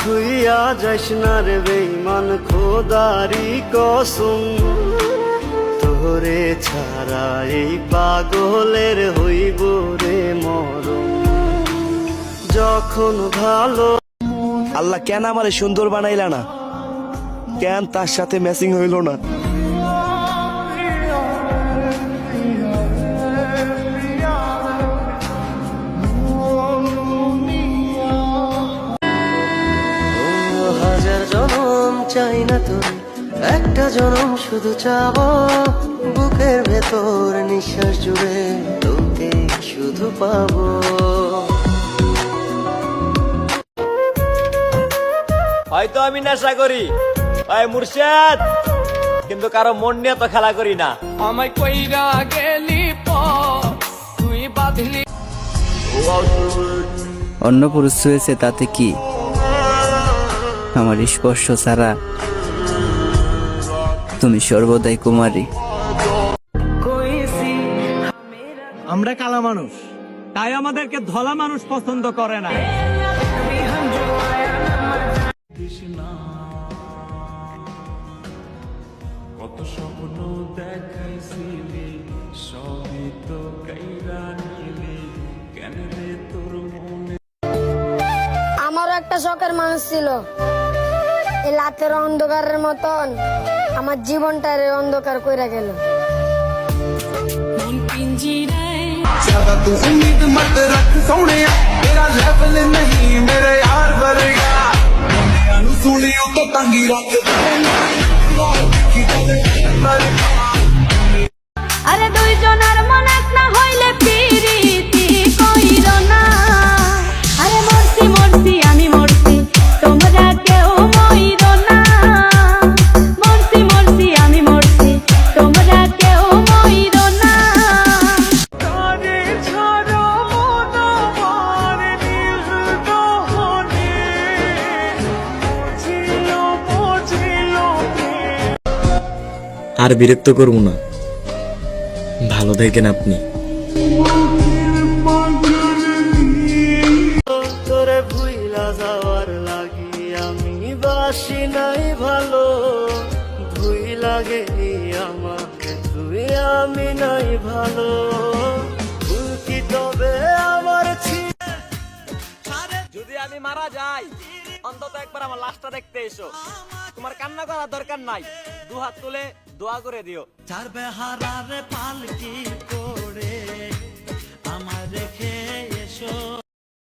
থুইয়া যাস না রে বেঈমান খোদারি কসম, তোরে ছাড়া এই পাগলের হইব রে মরণ। যখন ভালো আল্লাহ কেন আমারে সুন্দর বানাইলা না, কেন তার সাথে ম্যাচিং হইল না। হাজার জনম চাই না তোর, একটা জনম শুধু চাবো, বুকের ভেতর নিঃশ্বাস জুড়ে তোকে শুধু পাবো। হয়তো আমি নেশা করি ভাই মুর্শেদ, কিন্তু কারো মন নিয়ে তো খেলা করি না। আমায় কইরা গেলি তুই বাঁধলি। অন্য পুরুষ হয়েছে তাতে কি, আমার স্পর্শ ছাড়া তুমি সর্বদাই কুমারী। আমরা কালা মানুষ, তাই আমাদেরকে ধলা মানুষ পছন্দ করে না। কত স্বপ্ন দেখাইছিলি, সবই তো কাইরা নিলি, কেন রে তোর মনে। আমারও একটা শখের মানুষ ছিল, এই রাতের অন্ধকারের মতন আমার জীবনটারে অন্ধকার কইরা গেল। ज्यादा तू उम्मीद मत रख सोनिया, तेरा लेवल नहीं मेरे यार वर्गा, दुनिया नु सुनियो तो तंगी रख। আরে দুইজনের মন এক না হইলে পিরিতি কইর না। আরে মরছি মরছি আমি মরছি, তোমরা কেউ মইর না। মরছি মরছি আমি মরছি, তোমরা কেউ মইর না। আর বিরক্ত করবো না, ভালো থাকেন আপনি। তোরে ভুইলা যাওয়ার লাগি আমি বাসি নাই ভালো, ভুইলা গেলি আমাকে তুই আমি নাই ভালো, ভুল কি তবে আমার ছিল। যদি আমি মারা যাই অন্তত একবার আমার লাশটা দেখতে এসো। তোমার কান্না করার দরকার নাই, দুহাত তুলে দোয়া করে দিও। চার বেহারার পালকি করে আমার রেখে এসো।